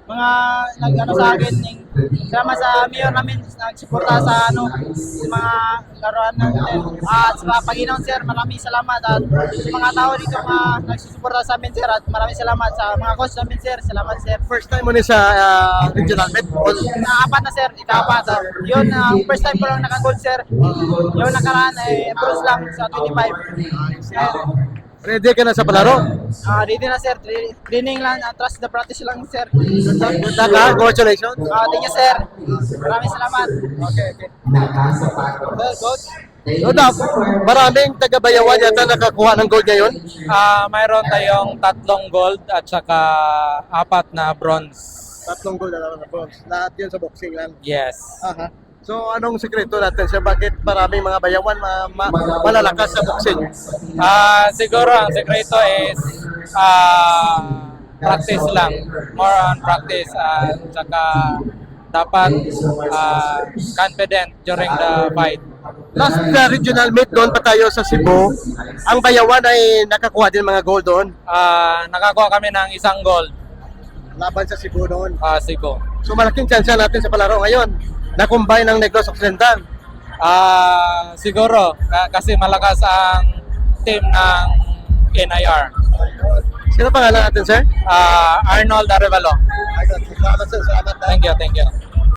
mga nag-ano sa akin, salamat sa mayor namin, nagsuporta sa mga laruan natin. At sa Panginoon sir, maraming salamat. At sa mga tao dito mga nagsusuporta sa amin sir, at maraming salamat sa mga coach namin sir. Salamat sir. First time mo ni sa regional met? Apat na sir, ika-apat. Yun, first time ko lang naka-goal sir. Yung nakaraan ay bronze lang sa 25. Ready ka na sa palaro? Ready na sir, training lang, trust the practice lang sir. Good luck ha, congratulations. Thank you sir. Maraming salamat. Okay. Coach. No doubt, maraming taga-Bayawan yata nakakuha ng gold ngayon. Mayroon tayong 3 gold at saka 4 na bronze. 3 gold na naman na bronze. Lahat yun sa boxing lang. Yes. Aha. So anong sekreto natin sa bakit maraming mga Bayawan malalakas sa boxing? Siguro ang sekreto is practice lang. More on practice at saka dapat confident during the fight. Last regional meet doon pa tayo sa Cebu, ang Bayawan ay nakakuha din mga gold doon. Nakakuha kami ng 1 gold. Laban sa Cebu doon. Cebu. So malaking chance natin sa palaro ngayon na combine ng Negros Occidental. Siguro kasi malakas ang team ng NIR. Sino pangalan natin, sir? Arnold Arevalo. Salamat, sir. Salamat. Thank you.